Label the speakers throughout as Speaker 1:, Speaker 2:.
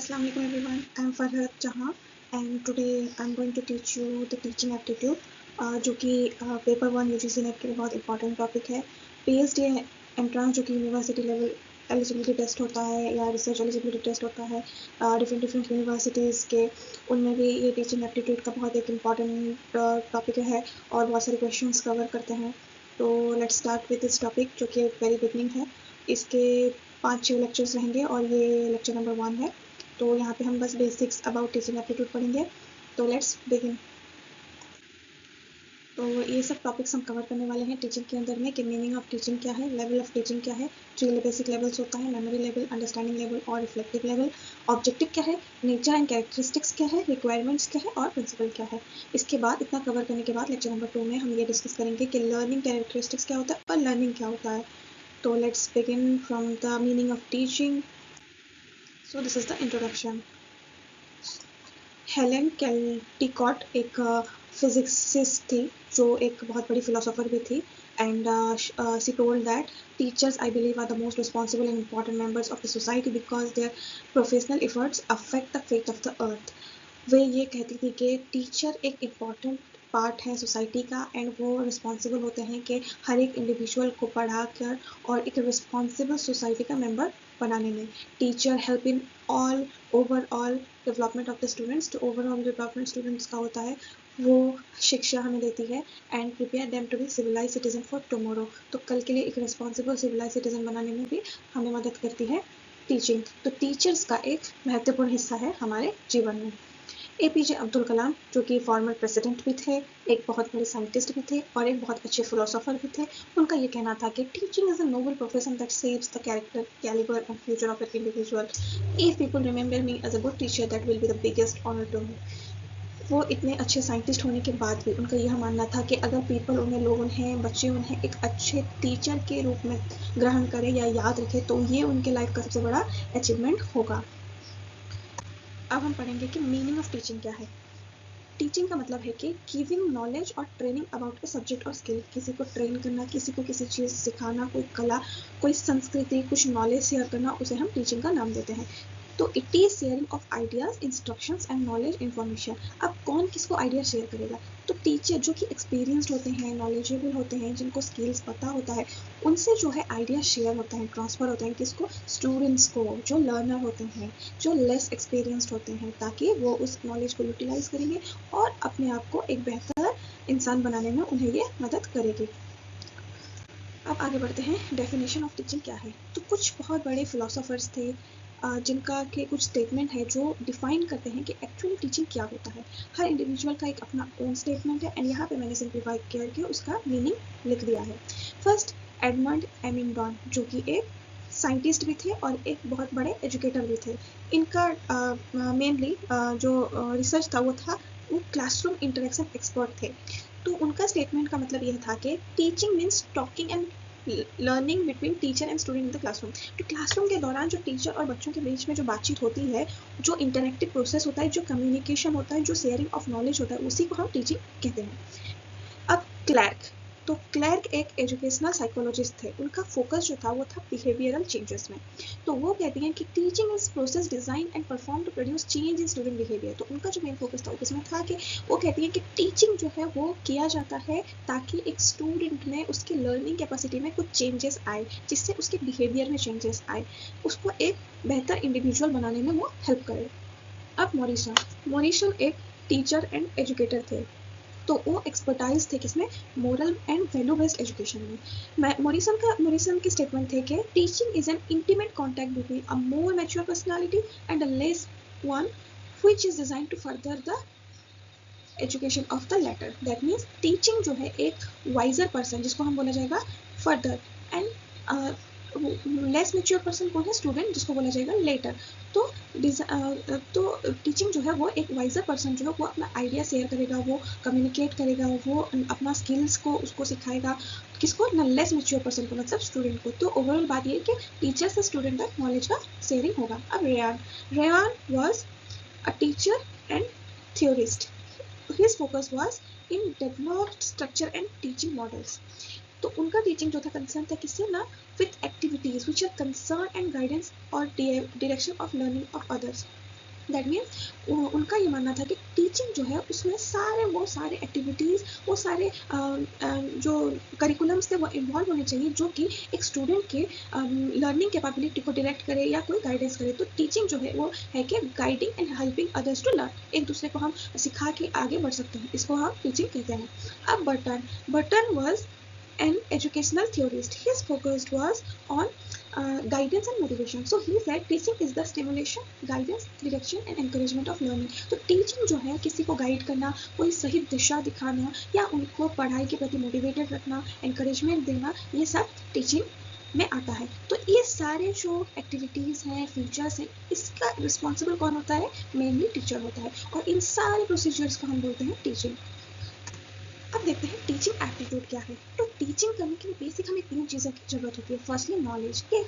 Speaker 1: Assalamu alaikum everyone. I'm Farhat Jahan and today I'm going to teach you the teaching aptitude जो कि paper 1 UGC net के लिए बहुत important topic है। PhD entrance जो कि यूनिवर्सिटी लेवल एलिजिबिलिटी टेस्ट होता है या रिसर्च एलिजिबिलिटी टेस्ट होता है डिफरेंट यूनिवर्सिटीज़ के, उनमें भी ये टीचिंग एप्टीट्यूड का बहुत एक इम्पॉर्टेंट टॉपिक है और बहुत सारे क्वेश्चंस कवर करते हैं। तो let's start with this topic जो कि वेरी बिगनिंग है। इसके 5-6 लेक्चर्स रहेंगे और ये लेक्चर नंबर 1 है। तो यहाँ पे हम बस बेसिक्स अबाउट टीचिंग एप्टीट्यूड पढ़ेंगे। तो लेट्स बिगिन। तो ये सब टॉपिक्स हम कवर करने वाले हैं टीचिंग के अंदर में कि मीनिंग ऑफ टीचिंग क्या है, लेवल ऑफ टीचिंग क्या है, 3 बेसिक लेवल्स होता है, मेमोरी लेवल, अंडरस्टैंडिंग लेवल और रिफ्लेक्टिव लेवल, ऑब्जेक्टिव क्या है, नेचर एंड कैरेक्टरिस्टिक्स क्या है, रिक्वायरमेंट्स क्या है और प्रिंसिपल क्या है। इसके बाद इतना कवर करने के बाद लेक्चर नंबर 2 में हम ये डिस्कस करेंगे कि लर्निंग कैरेक्टरिस्टिक्स क्या होता है और लर्निंग क्या होता है। तो let's begin from the meaning of teaching. So this is the introduction. Helen Caldicott एक फिजिसिस्ट थी जो एक बहुत बड़ी फिलोसोफर भी थी and she told that teachers I believe are the most responsible and important members of the society because their professional efforts affect the fate of the earth. वे ये कहती थी कि टीचर एक इम्पॉर्टेंट पार्ट है society का and वो responsible होते हैं कि हर एक इंडिविजुअल को पढ़ाकर और एक रिस्पॉन्सिबल सोसाइटी का मेंबर बनाने में। Teacher help in all overall development of the students. तो ओवरऑल डेवलपमेंट स्टूडेंट्स का होता है वो शिक्षा हमें देती है and prepare them to be civilise citizen for tomorrow. तो कल के लिए एक रिस्पॉन्सिबल सिविलाइज सिटीजन बनाने में भी हमें मदद करती है टीचिंग। तो टीचर्स का एक महत्वपूर्ण हिस्सा है हमारे जीवन में। APJ अब्दुल कलाम जो कि फॉर्मर प्रेसिडेंट भी थे, एक बहुत बड़े साइंटिस्ट भी थे और एक बहुत अच्छे फिलोसोफर भी थे। उनका ये कहना था कि teaching is a noble profession that saves the character, calibre and future of an individual. If people remember me as a good teacher that will be the biggest honour to me. वो इतने अच्छे scientist होने के बाद भी उनका यह मानना था कि अगर पीपल उन्हें बच्चे उन्हें एक अच्छे टीचर के रूप में ग्रहण करें या याद रखें तो ये उनके लाइफ का सबसे बड़ा अचीवमेंट होगा। अब हम पढ़ेंगे कि मीनिंग ऑफ टीचिंग क्या है। टीचिंग का मतलब है कि गिविंग नॉलेज और ट्रेनिंग अबाउट ए सब्जेक्ट और स्किल। किसी को ट्रेन करना, किसी को किसी चीज़ सिखाना, कोई कला, कोई संस्कृति, कुछ नॉलेज शेयर करना, उसे हम टीचिंग का नाम देते हैं। तो it is sharing of ideas, instructions and knowledge, information. अब कौन किसको आइडिया शेयर करेगा? तो टीचर जो कि एक्सपीरियंस्ड होते हैं, नॉलेजेबल होते हैं, जिनको स्किल्स पता होता है, उनसे जो है आइडिया शेयर होता है, ट्रांसफर होता है। किसको? स्टूडेंट्स को, जो लर्नर होते हैं, जो लेस एक्सपीरियंस्ड होते हैं, ताकि वो उस नॉलेज को यूटिलाइज करेंगे और अपने आप को एक बेहतर इंसान बनाने में उन्हें ये मदद करेगी। अब आगे बढ़ते हैं, डेफिनेशन ऑफ टीचिंग क्या है। तो कुछ बहुत बड़े फिलोसोफर्स थे जिनका के कुछ स्टेटमेंट है जो डिफाइन करते हैं कि एक्चुअली टीचिंग क्या होता है। हर इंडिविजुअल का एक अपना ओन स्टेटमेंट है एंड यहाँ पे मैंने सिंप्लीफाई करके उसका मीनिंग लिख दिया है। फर्स्ट, एडमंड एमिंगडॉन जो कि एक साइंटिस्ट भी थे और एक बहुत बड़े एजुकेटर भी थे। इनका मेनली जो रिसर्च था वो क्लासरूम इंटरेक्शन एक्सपर्ट थे। तो उनका स्टेटमेंट का मतलब यह था कि teaching means talking and learning between teacher and student in the classroom. तो क्लासरूम के दौरान जो टीचर और बच्चों के बीच में जो बातचीत होती है, जो इंटरेक्टिव प्रोसेस होता है, जो कम्युनिकेशन होता है, जो शेयरिंग ऑफ नॉलेज होता है, उसी को हम टीचिंग कहते हैं। अब क्लर्क, तो क्लर्क एक एजुकेशनल साइकोलॉजिस्ट थे। उनका फोकस जो था वो था बिहेवियरल चेंजेस में। तो वो कहती हैं कि teaching is process design and perform to produce change in student behaviour. तो उनका जो मेन फोकस था उसमें था कि वो कहती हैं कि टीचिंग जो है वो किया जाता है ताकि एक स्टूडेंट में उसकी लर्निंग कैपेसिटी में कुछ चेंजेस आए, जिससे उसके बिहेवियर में चेंजेस आए, उसको एक बेहतर इंडिविजुअल बनाने में वो हेल्प करे। अब मॉरिसन एक टीचर एंड एजुकेटर थे। तो वो एक्सपर्टाइज थे किसमें? Moral and value based education में। मॉरिसन के स्टेटमेंट थे कि teaching is an intimate contact between a more mature personality and a less one which is design to further the education of the latter. That means teaching जो है एक wiser person, जिसको हम बोला जाएगा further, and less mature person कौन है? Student, जिसको बोला जाएगा लेटर। तो टीचिंग जो है वो एक वाइजर पर्सन जो है वो अपना आइडिया शेयर करेगा, वो कम्युनिकेट करेगा, वो अपना स्किल्स को उसको सिखाएगा। किसको? ना लेस मेच्योर पर्सन को, मतलब स्टूडेंट को। तो ओवरऑल बात ये है कि टीचर से स्टूडेंट तक नॉलेज का शेयरिंग होगा। अब Ryan was a teacher and theorist. His focus was in developed structure and teaching models. तो उनका टीचिंग जो था कंसर्न था किससे ना? With activities which are concern and guidance और direction of learning of others. That means उनका ये मानना था कि टीचिंग जो है उसमें वो सारे एक्टिविटीज़, वो सारे जो करिकुलम्स थे वो इन्वॉल्व होने चाहिए जो कि एक स्टूडेंट के लर्निंग कैपेबिलिटी को डायरेक्ट करे या कोई गाइडेंस करे। तो टीचिंग जो है वो है कि guiding and helping others to learn, एक दूसरे को हम सिखा के आगे बढ़ सकते हैं, इसको हम टीचिंग कहते हैं। अब Burton was an educational theorist. His focus was on guidance and motivation. So he said teaching is the stimulation, guidance, direction and encouragement of learning. तो teaching जो है किसी को गाइड करना, कोई सही दिशा दिखाना या उनको पढ़ाई के प्रति मोटिवेटेड रखना, encouragement देना, ये सब teaching में आता है। तो ये सारे जो एक्टिविटीज़ हैं, फीचर्स हैं, इसका रिस्पॉन्सिबल कौन होता है? मेनली टीचर होता है। और इन सारे प्रोसीजर्स को हम बोलते हैं टीचिंग। अब देखते हैं टीचिंग एप्टीट्यूड क्या है। तो टीचिंग करने के लिए बेसिक हमें 3 चीज़ों की जरूरत होती है। फर्स्टली नॉलेज, कि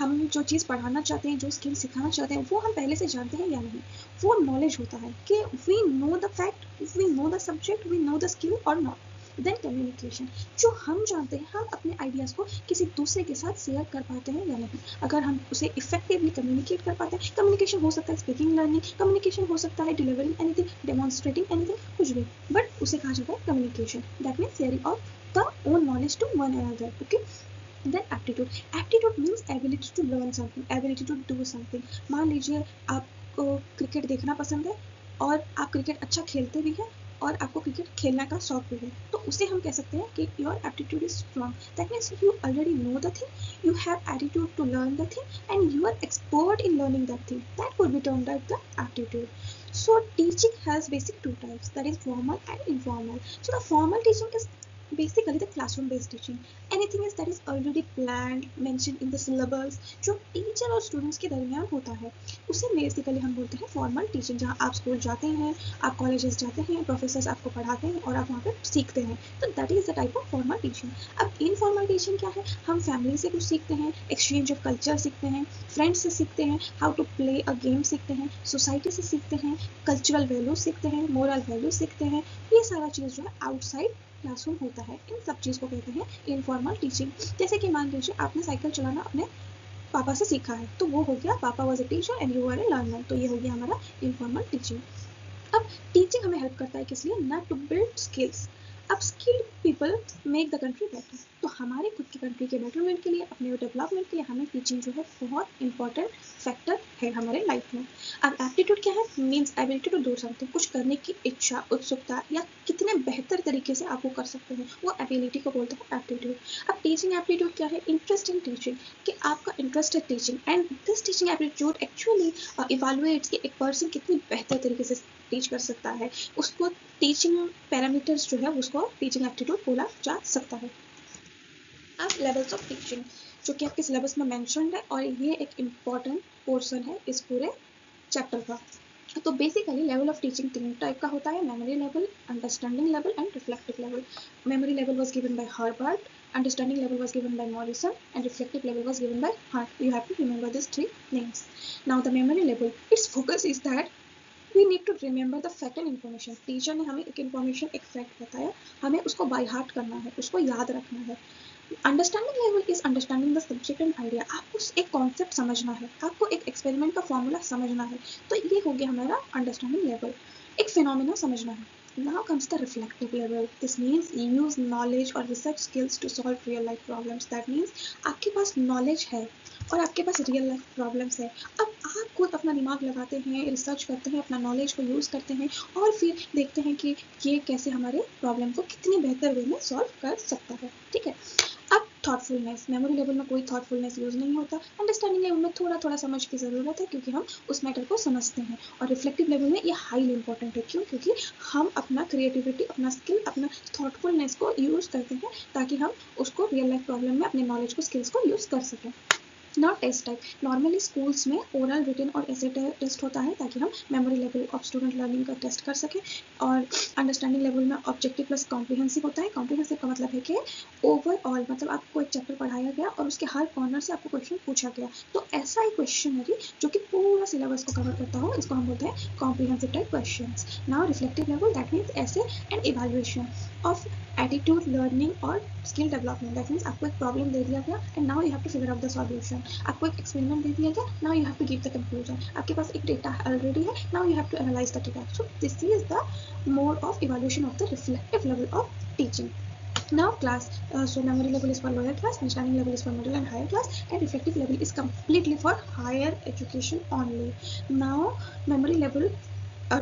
Speaker 1: हम जो चीज़ पढ़ाना चाहते हैं, जो स्किल सिखाना चाहते हैं, वो हम पहले से जानते हैं या नहीं, वो नॉलेज होता है कि we know the fact, we know the subject, we know the skill और नॉट। देन कम्युनिकेशन, जो हम जानते हैं हम अपने आइडियाज़ को किसी दूसरे के साथ शेयर कर पाते हैं या नहीं, अगर हम उसे इफेक्टिवली कम्युनिकेट कर पाते हैं। कम्युनिकेशन हो सकता है स्पीकिंग, लर्निंग, कम्युनिकेशन हो सकता है डिलीवरिंग एनीथिंग, डेमोन्स्ट्रेटिंग एनीथिंग, कुछ भी, बट उसे कहा जाता है communication. That means sharing of the own knowledge to one another. Okay, then aptitude means ability to learn something, ability to do something. मान लीजिए आपको क्रिकेट देखना पसंद है और आप क्रिकेट अच्छा खेलते भी हैं और आपको क्रिकेट खेलने का शौक भी है, तो उसे हम कह सकते हैं कि your aptitude is strong. That means you already know the thing, you have attitude to learn the thing and you are expert in learning that thing. That could be termed as the aptitude. So teaching has basic 2 types, that is formal and informal. So the formal teaching is basically the classroom based teaching. Anything is that is already planned, mentioned in the syllabus, जो teacher और students के दरमियान होता है, उसे basically हम बोलते हैं फॉर्मल टीचिंग। जहाँ आप स्कूल जाते हैं, आप कॉलेजेस जाते हैं, प्रोफेसर्स आपको पढ़ाते हैं और आप वहाँ पे सीखते हैं, तो that is the type of formal teaching. अब इनफॉर्मल टीचिंग क्या है? हम फैमिली से कुछ सीखते हैं, एक्सचेंज ऑफ कल्चर सीखते हैं, फ्रेंड्स से सीखते हैं, how to play a game सीखते हैं, सोसाइटी से सीखते हैं, कल्चरल वैल्यूज सीखते हैं, मोरल वैल्यूज सीखते हैं। ये सारा चीज़ जो है आउटसाइड क्लासरूम होता है। इन सब चीज़ को कहते हैं इनफॉर्मल टीचिंग। जैसे कि मान लीजिए आपने साइकिल चलाना अपने पापा से सीखा है, तो वो हो गया papa was a teacher and you are a learner, तो ये हो गया हमारा इनफॉर्मल टीचिंग। अब टीचिंग हमें हेल्प करता है किस लिए? Not to build skills. अब skilled people make the country better. तो हमारे खुद की कंट्री के बेटरमेंट के लिए, अपने डेवलपमेंट के लिए हमें टीचिंग जो है बहुत इंपॉर्टेंट फैक्टर है हमारे लाइफ में। अब एप्टीट्यूड क्या है? Means ability to do something, कुछ करने की इच्छा, उत्सुकता या कितने बेहतर तरीके से आप वो कर सकते हैं, वो एबिलिटी को बोलते हैं एप्टीट्यूड। अब टीचिंग एप्टीट्यूड क्या है? इंटरेस्ट इन टीचिंग, कि आपका इंटरेस्ट है teaching and this teaching aptitude actually evaluates कि एक पर्सन कितनी बेहतर तरीके से टीच कर सकता है, उसको टीचिंग पैरामीटर्स जो है उसको टीचिंग एप्टीट्यूड बोला जा सकता है। अब लेवल्स ऑफ टीचिंग जो कि आपके सिलेबस में मेंशन्ड है और ये एक इम्पॉर्टेंट पोर्शन है इस पूरे चैप्टर का। तो basically level of teaching 3 type का होता है, memory level, understanding level and reflective level. Memory level was given by Herbert, understanding level was given by Morrison and reflective level was given by Hart. You have to remember these 3 names. Now the memory level, its focus is that we need to remember the fact and information. Teacher ने हमें एक information, एक fact बताया, हमें उसको by heart करना है, उसको याद रखना है। Understanding level is understanding the subject and idea, आपको एक कॉन्सेप्ट समझना है, आपको एक एक्सपेरिमेंट का फॉर्मूला समझना है, तो ये हो गया हमारा अंडरस्टैंडिंग लेवल। एक फिनोमिना समझना है। Now comes the reflective level. This means you use knowledge or research skills to solve real life problems. That means आपके पास knowledge है और आपके पास रियल लाइफ प्रॉब्लम्स है। अब आप खुद अपना दिमाग लगाते हैं, रिसर्च करते हैं, अपना नॉलेज को यूज़ करते हैं और फिर देखते हैं कि ये कैसे हमारे प्रॉब्लम को कितनी बेहतर वे में सॉल्व कर सकता है। ठीक है। अब थॉटफुलनेस, मेमोरी लेवल में कोई थॉटफुलनेस यूज़ नहीं होता, अंडरस्टैंडिंग लेवल में थोड़ा थोड़ा समझ की ज़रूरत है क्योंकि हम उस मैटर को समझते हैं, और रिफ्लेक्टिव लेवल में ये हाईली इंपॉर्टेंट है। क्यों? क्योंकि हम अपना क्रिएटिविटी, अपना स्किल, अपना थॉटफुलनेस को यूज़ करते हैं ताकि हम उसको रियल लाइफ प्रॉब्लम में अपने नॉलेज को, स्किल्स को यूज़ कर सकें। Now test type, normally schools में ओरल, रिटन और ऐसे टेस्ट होता है ताकि हम memory level of student learning का टेस्ट कर सकें, और अंडरस्टैंडिंग लेवल में ऑब्जेक्टिव प्लस कॉम्प्रिहेंसिव होता है। कॉम्प्रिहेंसिव का मतलब है कि ओवरऑल, मतलब आपको एक चैप्टर पढ़ाया गया और उसके हर कॉर्नर से आपको क्वेश्चन पूछा गया, तो ऐसा एक क्वेश्चनरी जो कि पूरा सिलेबस को कवर करता हो, इसको हम बोलते हैं comprehensive type questions. Now reflective level, that means ऐसे and evaluation of attitude, learning और स्किल डेवलपमेंट। दैट मीन्स आपको एक प्रॉब्लम दे दिया गया and now you have to figure out the solution. Conclusion. आपको एक एक्सपेरिमेंट दे दिया गया, now you have to give the conclusion. आपके पास एक डेटा ऑलरेडी है, now you have to analyze the data. So this is the mode of evaluation of the reflective level of teaching. Now class, so memory level is for lower class, understanding level is for middle and higher class, and reflective level is completely for higher education only. Now memory level,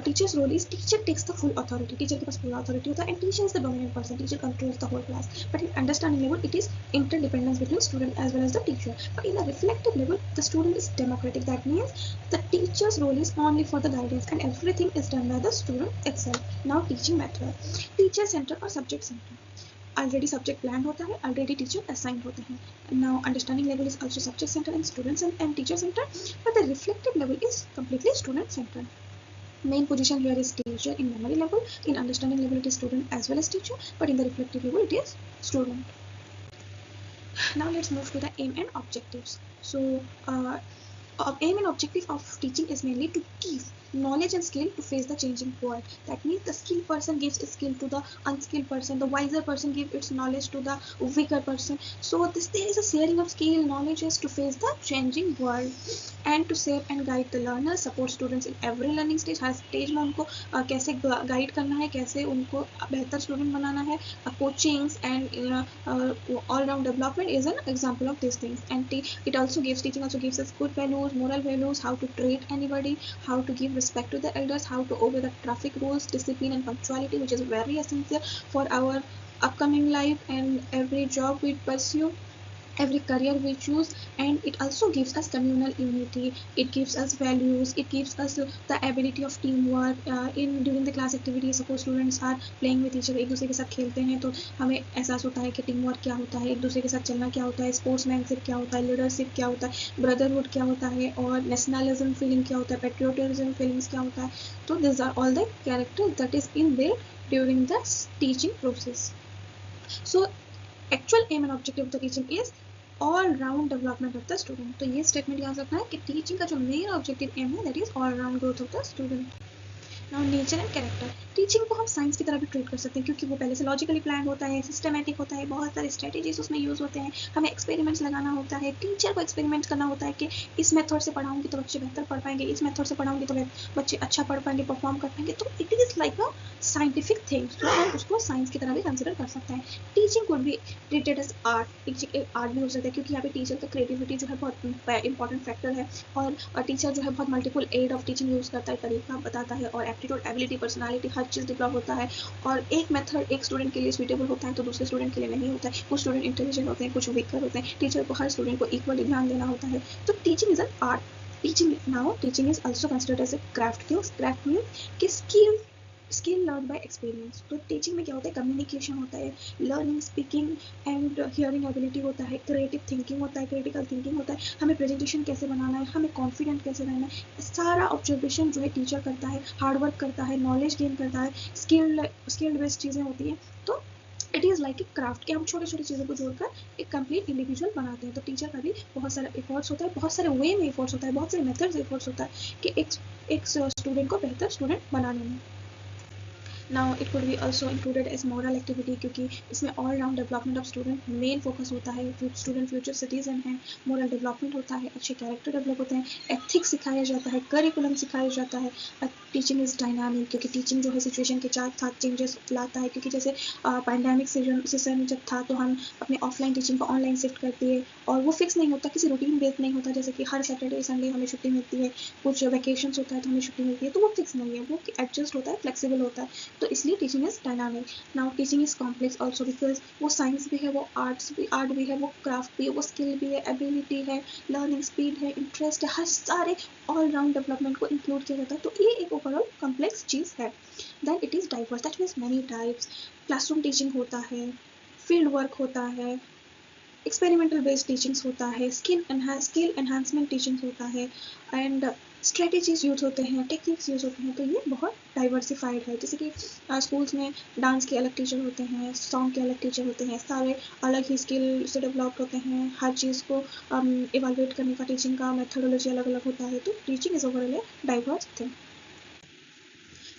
Speaker 1: teacher's role is teacher takes the full authority. Teacher के पास पूरा authority होता है and teacher is the dominant person. Teacher controls the whole class. But in understanding level, it is interdependence between student as well as the teacher. But in the reflective level, the student is democratic. That means the teacher's role is only for the guidance and everything is done by the student itself. Now teaching method, teacher center or subject center. Already subject planned होता है, already teacher assigned होते हैं. Now understanding level is also subject center and students and teacher center, but the reflective level is completely student center. Main position here is teacher in memory level, in understanding level it is student as well as teacher, but in the reflective level it is student. Now let's move to the aim and objectives. So aim and objective of teaching is mainly to give knowledge and skill to face the changing world. That means the skilled person gives its skill to the unskilled person, the wiser person gives its knowledge to the weaker person. So there is a sharing of skill, knowledges to face the changing world, and to shape and guide the learners, support students in every learning stage. Her stage में उनको कैसे guide करना है, कैसे उनको बेहतर student बनाना है. Coachings and all round development is an example of these things. And it also gives, teaching also gives us good values, moral values, how to treat anybody, how to give respect to the elders, how to obey the traffic rules, discipline and punctuality, which is very essential for our upcoming life and every job we pursue, every career we choose. And it also gives us communal unity, it gives us values, it gives us the ability of teamwork. In during the class activity, suppose students are playing with each other, एक दूसरे के साथ खेलते हैं तो हमें एहसास होता है कि टीम वर्क क्या होता है, एक दूसरे के साथ चलना क्या होता है, स्पोर्ट्समैनशिप क्या होता है, लीडरशिप क्या होता है, ब्रदरहुड क्या होता है, और नेशनलिज्म फीलिंग क्या होता है, पेट्रियोटिज्म फीलिंग्स क्या होता है. तो this are all the characters that is in there during the teaching process. So actual aim and objective of the teaching is all round development of the student. तो ये statement याद रखना है कि टीचिंग का जो मेन ऑब्जेक्टिव एम है that is all round growth of the student. Now nature and character, teaching को हम साइंस की तरह भी ट्रीट कर सकते हैं क्योंकि वो पहले से लॉजिकली प्लान होता है, सिस्टमेटिक होता है, बहुत सारे स्ट्रेटेजीज उसमें यूज होते हैं, हमें एक्सपेरिमेंट्स लगाना होता है, टीचर को एक्सपेरिमेंट्स करना होता है कि इस मेथड से पढ़ाऊंगी तो बच्चे बेहतर पढ़ पाएंगे, इस मेथड से पढ़ाऊंगी तो बच्चे अच्छा पढ़ पाएंगे, परफॉर्म कर पाएंगे. तो it is like a scientific thing, तो हम उसको साइंस की तरह भी कंसिडर कर सकते हैं. Teaching could be treated as art, teaching एक आर्ट भी हो सकता है क्योंकि यहाँ पे टीचर का क्रिएटिविटी जो है बहुत इंपॉर्टेंट फैक्टर है, और टीचर जो है बहुत multiple aid of teaching use करता है, तरीका बताता है, और एप्टीट्यूड, एबिलिटी, पर्सनालिटी, हर चीज़ डेवलप होता है. और एक मेथड एक स्टूडेंट के लिए सूटेबल होता है तो दूसरे स्टूडेंट के लिए नहीं होता है. कुछ स्टूडेंट इंटेलिजेंट होते हैं, कुछ वीकर होते हैं. टीचर को हर स्टूडेंट को इक्वली ध्यान देना होता है. तो teaching is an art. Teaching is also considered as a craft. Craft means कि स्किल लर्न बाय एक्सपीरियंस. तो टीचिंग में क्या होता है, कम्युनिकेशन होता है, learning, speaking and hearing ability होता है, क्रिएटिव थिंकिंग होता है, क्रिटिकल थिंकिंग होता है, हमें प्रेजेंटेशन कैसे बनाना है, हमें कॉन्फिडेंट कैसे रहना है, सारा ऑब्जर्वेशन जो है टीचर करता है, हार्डवर्क करता है, नॉलेज गेन करता है, स्किल्ड बेस्ड चीज़ें होती हैं. तो it is like a craft कि हम छोटे छोटे चीज़ों को जोड़कर एक कंप्लीट इंडिविजुअल बनाते हैं. तो टीचर का भी बहुत सारा एफर्ट्स होता है, बहुत सारे वे में एफर्ट्स होता है, बहुत सारे मेथड्स एफर्ट्स होता है कि एक स्टूडेंट को बेहतर स्टूडेंट बनाने में. Now it could be also included as moral activity क्योंकि इसमें all round development of student main focus होता है. स्टूडेंट फ्यूचर सिटीजन है, मोरल डेवलपमेंट होता है, अच्छे कैरेक्टर डेवलप होते हैं, एथिक्स सिखाया जाता है, करिकुलम सिखाया जाता है. टीचिंग इज डायनामिक क्योंकि टीचिंग जो है सिचुएशन के साथ चेंजेस लाता है. क्योंकि जैसे पैंडेमिक सीजन जब था तो हम अपने ऑफलाइन टीचिंग को ऑनलाइन शिफ्ट कर दिए, और वो फिक्स नहीं होता, किसी रूटीन बेस्ड नहीं होता. जैसे कि हर सैटरडे संडे हमें छुट्टी मिलती है, कुछ वैकेशंस होता है तो हमें छुट्टी मिलती है, तो वो फिक्स नहीं है, वो एडजस्ट होता है, फ्लेक्सिबल होता है. तो इसलिए teaching is dynamic. Now teaching is complex also because वो साइंस भी है, वो आर्ट भी है, वो क्राफ्ट भी है, वो स्किल भी है, एबिलिटी है, लर्निंग स्पीड है, इंटरेस्ट है, हर सारे ऑल राउंड डेवलपमेंट को इंक्लूड किया जाता है. तो ये एक ओवरऑल कॉम्प्लेक्स चीज़ है. Then it is diverse, that means many types. Classroom teaching होता है, फील्ड वर्क होता है, एक्सपेरिमेंटल बेस्ड टीचिंग्स होता है, स्किल एनहांसमेंट टीचिंग्स होता है, एंड स्ट्रेटेजीज यूज होते हैं, टेक्निक्स यूज होते हैं. तो ये बहुत डाइवर्सिफाइड है. जैसे कि स्कूल्स में डांस के अलग टीचर होते हैं, सॉन्ग के अलग टीचर होते हैं, सारे अलग ही स्किल से डेवलप्ड होते हैं. हर चीज़ को इवेलुएट करने का टीचिंग का मेथोडोलॉजी अलग अलग होता है. तो teaching is overall a diverse thing.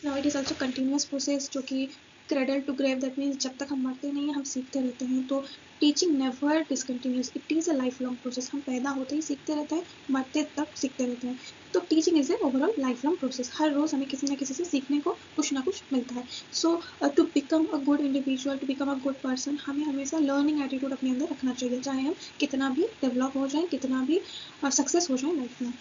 Speaker 1: Now it is also continuous process जो कि cradle to grave, that means जब तक हम मरते नहीं हैं हम सीखते रहते हैं। तो teaching never discontinuous, it is a life long process. हम पैदा होते ही सीखते रहते हैं, मरते तक सीखते रहते हैं। तो teaching is a overall life long process. हर रोज़ हमें किसी न किसी से सीखने को कुछ ना कुछ मिलता है। So to become a good individual, to become a good person, हमें हमेशा लर्निंग एटीट्यूड अपने अंदर रखना चाहिए, चाहे हम कितना भी डेवलप हो जाए, कितना भी सक्सेस हो जाए लाइफ में।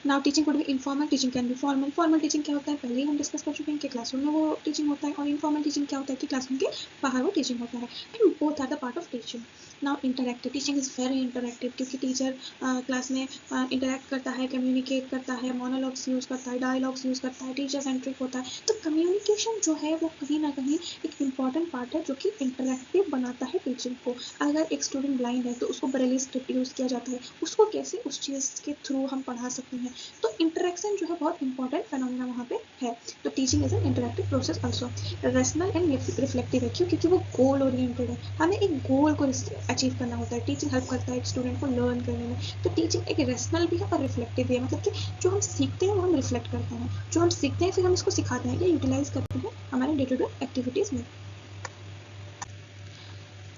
Speaker 1: Now teaching could B informal, teaching can be formal. Formal teaching क्या होता है, पहले ही हम डिस्कस कर चुके हैं कि क्लासरूम में वो टीचिंग होता है, और इनफॉर्मल टीचिंग क्या होता है कि क्लासरूम के बाहर वो टीचिंग होता है। And both are the part of teaching. Now interactive teaching is very interactive, क्योंकि टीचर क्लास में इंटरैक्ट करता है, कम्युनिकेट करता है, मोनोलॉग्स यूज़ करता है, डायलॉग्स यूज़ करता है, टीचर सेंट्रिक होता है। तो कम्युनिकेशन जो है वो कहीं ना कहीं एक इम्पॉर्टेंट पार्ट है जो कि इंटरैक्टिव बनाता है टीचिंग को। अगर एक स्टूडेंट ब्लाइंड है तो उसको ब्रेली स्क्रिप्ट यूज़ किया जाता है, उसको कैसे उस चीज़ के थ्रू हम पढ़ा सकते हैं। तो इंटरेक्शन जो है बहुत इंपॉर्टेंट फेनोमेना वहाँ पे है। तो teaching is N interactive process also. Rational and reflective है, क्योंकि वो गोल ओरिएंटेड है, हमें एक गोल को अचीव करना होता है। टीचिंग हेल्प करता है एक स्टूडेंट को लर्न करने में। तो टीचिंग एक रेशनल भी है और रिफ्लेक्टिव भी है, मतलब कि जो हम सीखते हैं वो हम रिफ्लेक्ट करते हैं, जो हम सीखते हैं फिर हम इसको सिखाते हैं या यूटिलाइज करते हैं हमारे डे टू डे एक्टिविटीज़ में।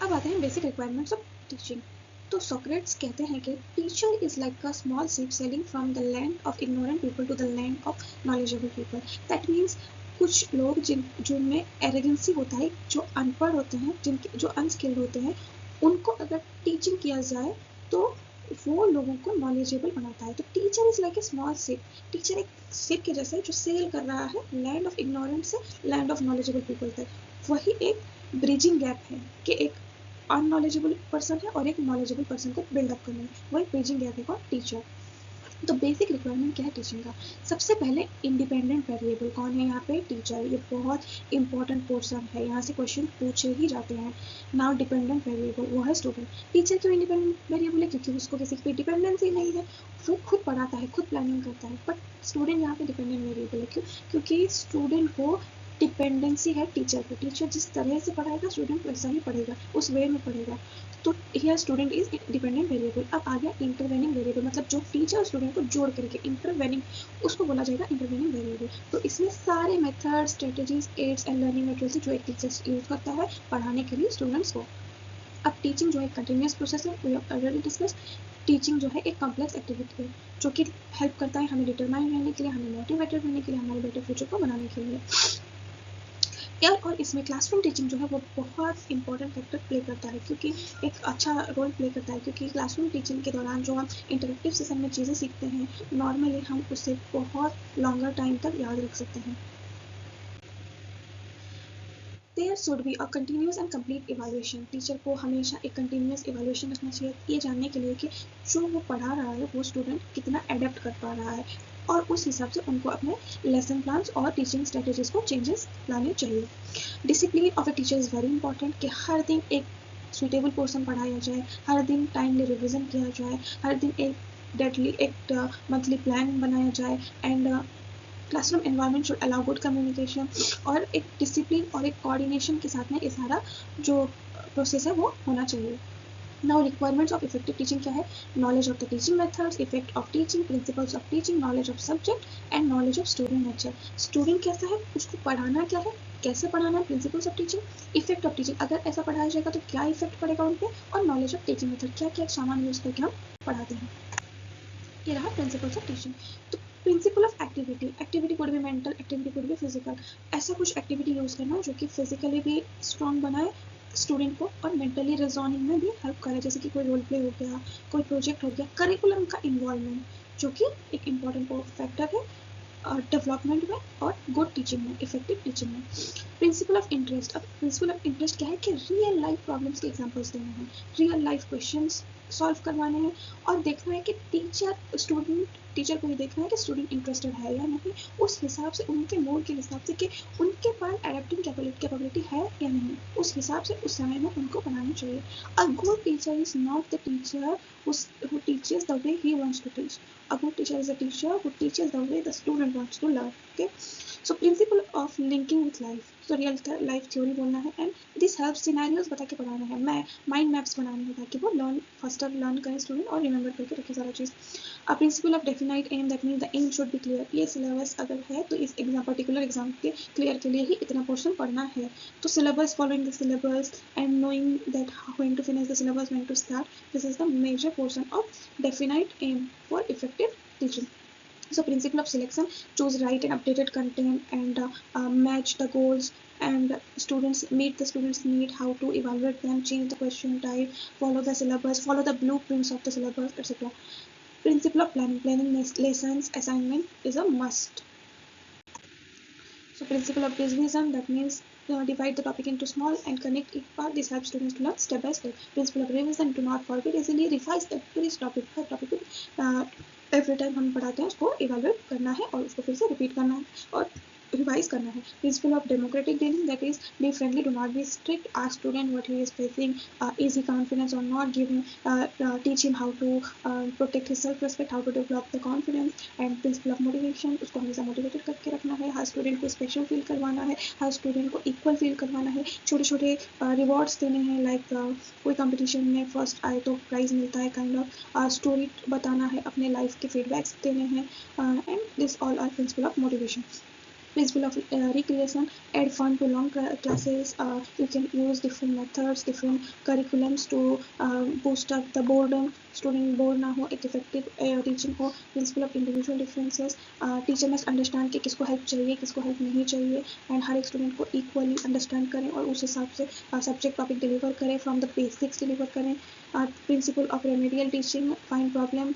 Speaker 1: अब आते हैं बेसिक रिक्वायरमेंट्स ऑफ टीचिंग। तो सोक्रेट्स कहते हैं कि teacher is like a small ship sailing from the land of ignorant people to the land of knowledgeable people. That means कुछ लोग जिनमें एरोगेंसी होता है, जो अनपढ़ होते हैं, जिनके जो अनस्किल्ड होते हैं, उनको अगर टीचिंग किया जाए तो वो लोगों को नॉलेजेबल बनाता है। तो teacher is like a small ship. Teacher एक शिप के जैसे जो सेल कर रहा है लैंड ऑफ इग्नोरेंट से लैंड ऑफ नॉलेजेबल पीपल तक। वही एक ब्रिजिंग गैप है कि एक अननॉलेजेबल पर्सन है और एक नॉलेजेबल पर्सन को बिल्डअप करना है, वही ब्रिजिंग गैप है टीचर। तो बेसिक रिक्वायरमेंट क्या है टीचिंग का? सबसे पहले इंडिपेंडेंट वेरिएबल कौन है यहाँ पे? टीचर। ये बहुत इंपॉर्टेंट पोर्सन है, यहाँ से क्वेश्चन पूछे ही जाते हैं। नाउ डिपेंडेंट वेरिएबल वो है स्टूडेंट। टीचर क्यों इंडिपेंडेंट वेरिएबल है? क्योंकि उसको किसी पे डिपेंडेंसी नहीं है, वो खुद पढ़ाता है, खुद प्लानिंग करता है। बट स्टूडेंट यहाँ पे डिपेंडेंट वेरिएबल है। क्यों? क्योंकि स्टूडेंट को डिपेंडेंसी है टीचर पे। टीचर जिस तरह से पढ़ाएगा स्टूडेंट वैसा ही पढ़ेगा, उस वे में पढ़ेगा। तो here student is dependent variable. अब आ गया इंटरवेनिंग वेरिएबल, मतलब जो टीचर और स्टूडेंट को जोड़ करके इंटरवेनिंग, उसको बोला जाएगा इंटरवेनिंग वेरिएबल। तो इसमें सारे method, strategies, aids and learning material जो एक टीचर यूज करता है पढ़ाने के लिए स्टूडेंट्स को। अब टीचिंग जो है कंटिन्यूस प्रोसेस है, we have already discuss. Teaching जो है एक कॉम्प्लेक्स एक्टिविटी है जो कि हेल्प करता है हमें डिटरमाइन रहने के लिए, हमें मोटिवेटेड रहने के लिए, हमारे बेटर फ्यूचर को बनाने के लिए। और इसमें क्लासरूम टीचिंग जो है वो बहुत इंपॉर्टेंट फैक्टर प्ले करता है, क्योंकि एक अच्छा रोल प्ले करता है, क्योंकि क्लासरूम टीचिंग के दौरान जो हम इंटरेक्टिव सेशन में चीज़ें सीखते हैं नॉर्मली हम उसे बहुत लॉन्गर टाइम तक याद रख सकते हैं। There should be a continuous and complete evaluation. Teacher को हमेशा एक कंटिन्यूस इवैल्यूएशन रखना चाहिए, ये जानने के लिए कि जो वो पढ़ा रहा है वो स्टूडेंट कितना एडेप्ट कर पा रहा है, और उस हिसाब से उनको अपने लेसन प्लान्स और टीचिंग स्ट्रेटेजीज को चेंजेस लाने चाहिए। Discipline of a teacher is very important, कि हर दिन एक सुटेबल पोर्सन पढ़ाया जाए, हर दिन टाइमली रिविजन किया जाए, हर दिन एक डेडली एक मंथली प्लान बनाया जाए। And classroom environment should allow good communication, और एक डिसिप्लिन और एक कोऑर्डिनेशन के साथ में ये सारा जो प्रोसेस है वो होना चाहिए। Now requirements of effective teaching क्या है? Knowledge of the teaching methods, effect of teaching, principles of teaching, knowledge of subject and knowledge of student nature. Student कैसा है, उसको पढ़ाना क्या है, कैसे पढ़ाना है, principles of teaching, effect of teaching, अगर ऐसा पढ़ाया जाएगा तो क्या इफेक्ट पड़ेगा उन पर, और नॉलेज ऑफ टीचिंग मेथड, क्या क्या सामान यूज करके हम पढ़ाते हैं। ये रहा प्रिंसिपल्स ऑफ टीचिंग। तो principle of activity, activity code भी मेंटल, एक्टिविटी कोड भी फिजिकल। ऐसा कुछ एक्टिविटी यूज करना जो कि फिजिकली भी स्ट्रॉन्ग बनाए स्टूडेंट को और मेंटली रिजॉनिंग में भी हेल्प करे, जैसे कि कोई रोल प्ले हो गया, कोई प्रोजेक्ट हो गया, करिकुलम का इन्वॉल्वमेंट जो कि एक इम्पॉर्टेंट फैक्टर है डेवलपमेंट में और गुड टीचिंग में, इफेक्टिव टीचिंग में। प्रिंसिपल ऑफ इंटरेस्ट, अब प्रिंसिपल ऑफ इंटरेस्ट क्या है कि रियल लाइफ प्रॉब्लम्स के एग्जांपल्स देने हैं, रियल लाइफ क्वेश्चंस सॉल्व करवाने हैं, और देखना है कि टीचर को ये देखना है कि स्टूडेंट इंटरेस्टेड है या नहीं, उस हिसाब से उनके मूड के हिसाब से कि उनके पास एडेप्टिंग कैपेबिलिटी है या नहीं, उस हिसाब से उस समय में उनको पढ़ाना चाहिए। अ good teacher is not the teacher who teaches the way he wants to teach. A good teacher is a teacher who teaches the way the student wants to learn. Okay. So principle of linking with life. तो real life theory बोलना है, and this help scenarios बता के पढ़ाना है, मैं mind maps बनाने हैं ताकि वो फास्टर लर्न करें स्टूडेंट और रिमेंबर करके रखे सारा चीज़। A principle of definite aim, that mean the aim should be clear. ये सिलेबस अगर है तो इस एग्जाम पर्टिकुलर एग्जाम के क्लियर के लिए ही इतना पोर्शन पढ़ना है। तो syllabus, following the syllabus and knowing that when to finish the syllabus, when to start, this is the major portion of definite aim for effective teaching. So principle of selection, choose right and updated content and match the goals and students, meet the students need, how to evaluate them, change the question type, follow the syllabus, follow the blueprints of the syllabus, etc. Principle of planning, planning lessons assignment is a must. So principle of division, that means divide the topic into small and connect each part. This helps students to learn step by step. Principle of revision, do not forget easily, revise every topic. Her topic को every time हम पढ़ाते हैं उसको evaluate करना है और उसको फिर से रिपीट करना है और रिवाइज करना है. Principle of democratic dealing, that is be friendly, do not be strict, ask student what he is facing, is he confidence और not, give him, teach him how to protect his self respect, how to develop the confidence. And principle of motivation, उसको हमेशा motivated करके रखना है, हर student को special feel करवाना है, हर स्टूडेंट को इक्वल फील करवाना है, छोटे छोटे रिवॉर्ड्स देने हैं, लाइक कोई कंपटीशन में फर्स्ट आए तो प्राइज मिलता है, काइंड ऑफ स्टोरी बताना है, अपने लाइफ के फीडबैक्स देने हैं, and this all are principle of motivation. Principle of recreation, add fun to long classes. You can use different methods, different curriculums to boost up the boredom, student bore ना हो, एक effective teaching हो. Principle of individual differences, teacher must understand कि किसको help चाहिए, किसको help नहीं चाहिए, एंड हर एक स्टूडेंट को इक्वली अंडरस्टैंड करें और उस हिसाब से सब्जेक्ट टॉपिक डिलीवर करें, फ्रॉम द बेसिक्स डिलीवर करें. Principle of remedial teaching, find problem,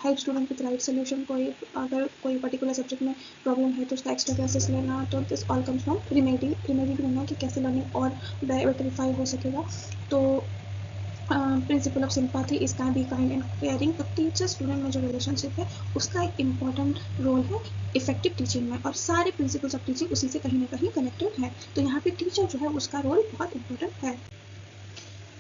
Speaker 1: help student with right solution. कोई अगर कोई पर्टिकुलर सब्जेक्ट में प्रॉब्लम है तो उसका एक्स्ट्रा क्लासेस लेना. तो this all comes from remedy ढूंढना कि कैसे लर्निंग और बेटरीफाई हो सकेगा. तो principle of sympathy is can be kind and caring. तो टीचर स्टूडेंट में जो रिलेशनशिप है उसका एक इम्पॉर्टेंट रोल है इफेक्टिव टीचिंग में, और सारे प्रिंसिपल्स ऑफ टीचिंग उसी से कहीं ना कहीं कनेक्टेड है. तो यहाँ पे टीचर जो है उसका रोल बहुत इंपॉर्टेंट है.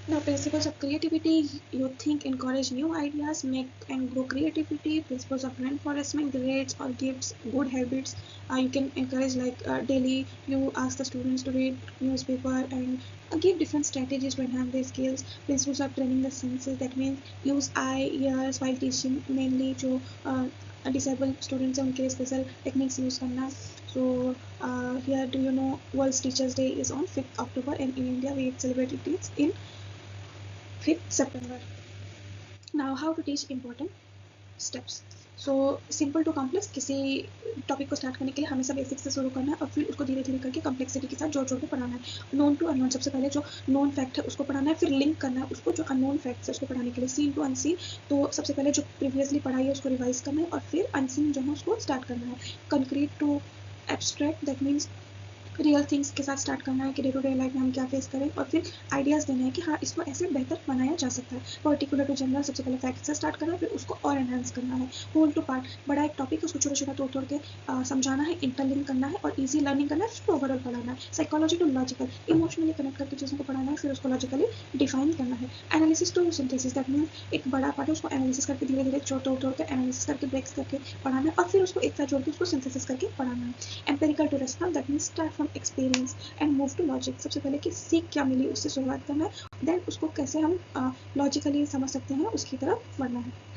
Speaker 1: Now, principles of creativity, you think, encourage new ideas, make and grow creativity. Principles of reinforcement, grades or gifts, good habits. You can encourage like daily, you ask the students to read newspaper and give different strategies to enhance their skills. Principles of training the senses, that means use eye, ears while teaching, mainly जो disabled students हैं उनके special techniques use करना. So here, do you know World Teachers Day is on 5th October and in India we celebrate it in 5th September. Now, how to teach important steps. So simple to complex, किसी topic को start करने के लिए हमेशा basic से शुरू करना है और फिर उसको धीरे धीरे करके कम्प्लेक्सिटी के साथ जोड़ जोड़ के पढ़ाना है. नोन टू अननोन, सबसे पहले जो नोन फैक्ट है उसको पढ़ाना है, फिर लिंक करना है उसको जो अननोन फैक्ट है उसको पढ़ाने के लिए. सीन टू अनसीन, तो सबसे पहले जो प्रीवियसली पढ़ाई है उसको रिवाइज करना है और फिर अनसीन जो है उसको स्टार्ट करना है. Concrete to abstract, that means real things के साथ स्टार्ट करना है कि डे टू डे लाइफ में हम क्या फेस करें, और फिर आइडियाज़ देना है कि हाँ इसको ऐसे बेहतर बनाया जा सकता है. पर्टिकुलर टू जनरल, सबसे पहले फैक्ट से स्टार्ट करना है, फिर उसको और एनहांस करना है. होल टू पार्ट, बड़ा एक टॉपिक है उसको छोटा छोटा तोड़ तोड़ के समझाना है, इंटरलिंक करना है और ईजी लर्निंग करना है, फिर ओवरऑल पढ़ाना है. Psychology to logical, emotionally connect करके चीज़ों को पढ़ाना है, फिर उसको लॉजिकली डिफाइन करना है. Analysis to synthesis, that means एक बड़ा पार्ट है उसको एनालिसिस करके धीरे धीरे तोड़ तोड़ के एनालिसिस करके ब्रेक्स करके पढ़ाना है और फिर उसको एक साथ जोड़ के उसको सिंथेसिस करके पढ़ाना है. Empirical to rational, that means start from experience and move to logic. सबसे पहले कि सीख क्या मिली उससे शुरुआत करना है, देन उसको कैसे हम लॉजिकली समझ सकते हैं उसकी तरफ बढ़ना है.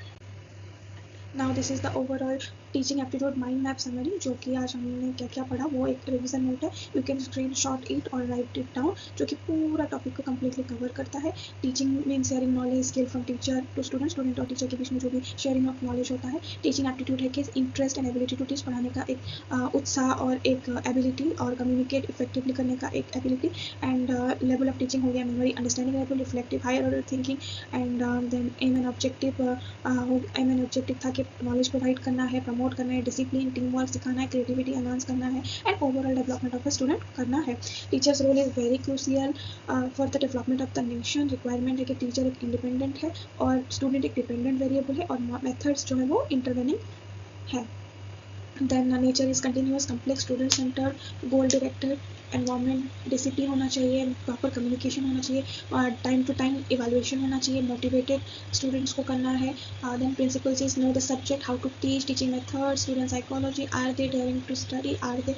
Speaker 1: Now this is the overall teaching aptitude mind map summary, जो कि आज हमने क्या क्या पढ़ा वो एक रिविजन नोट है. यू कैन स्क्रीनशॉट इट और राइट इट डाउन, जो कि पूरा टॉपिक को कम्प्लीटली कवर करता है. Teaching mean sharing knowledge, skill from teacher to student, student और टीचर के बीच में जो भी शेयरिंग ऑफ नॉलेज होता है. टीचिंग एप्टीट्यूड है कि interest and ability to teach, पढ़ाने का एक उत्साह और एक एबिलिटी, और कम्युनिकेट इफेक्टिवली करने का एक ability. And level of teaching हो गया memory, understanding level, reflective, higher order thinking. And then aim and objective था कि नॉलेज प्रोवाइड करना है, प्रमोट करना है, डिसिप्लिन, टीम वर्क सिखाना है, क्रिएटिविटी एनहांस करना है, and overall development of the student करना है. Teacher's role is very crucial for the development of the nation. Requirement है कि टीचर एक इंडिपेंडेंट है और स्टूडेंट एक डिपेंडेंट वेरिएबल है, और मेथड्स जो है वो इंटरवेनिंग है. Then nature is continuous, complex, student centered, goal directed. Environment discipline होना चाहिए, प्रॉपर कम्युनिकेशन होना चाहिए, टाइम टू टाइम इवेल्युएशन होना चाहिए, मोटिवेटेड स्टूडेंट्स को करना है. Then principles is know the subject, how to teach, teaching method, student psychology, are they daring to study, are they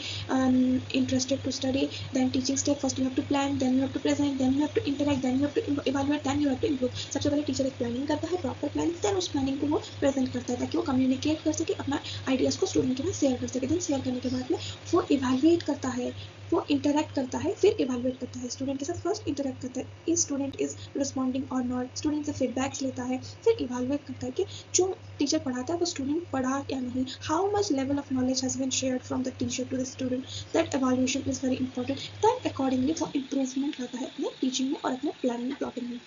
Speaker 1: interested to study. Then teaching step, first you have to plan, then you have to present, then you have to interact, then you have to evaluate, then you have to improve. सबसे पहले teacher एक planning करता है, proper planning, then उस planning को वो present करता है ताकि वो कम्युनिकेट कर सके, अपना आइडियाज को स्टूडेंट के साथ शेयर कर सके. देन शेयर करने के बाद में वो इवेल्युएट करता है, वो इंटरेक्ट करता है, फिर इवेल्युएट करता है. स्टूडेंट के साथ फर्स्ट इंटरेक्ट करता है, इज स्टूडेंट इज रिस्पॉन्डिंग और नॉट, स्टूडेंट से फीडबैक्स लेता है, फिर इवेल्युएट करता है कि जो टीचर पढ़ाता है वो स्टूडेंट पढ़ा या नहीं, how much level of knowledge has been shared from the teacher to the student. That evaluation is very important. Then accordingly for improvement लाता है अपने teaching में और अपने planning plotting में.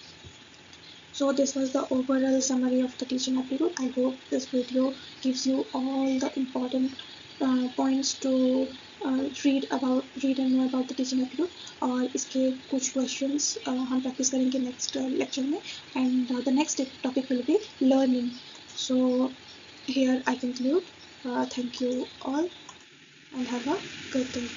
Speaker 1: So this was the overall summary of the teaching aptitude. I hope this video gives you all the important points to read and know about the teaching aptitude. और इसके कुछ questions हम practice करेंगे next lecture में, and the next topic will be learning. So here I conclude. Thank you all and have a good day.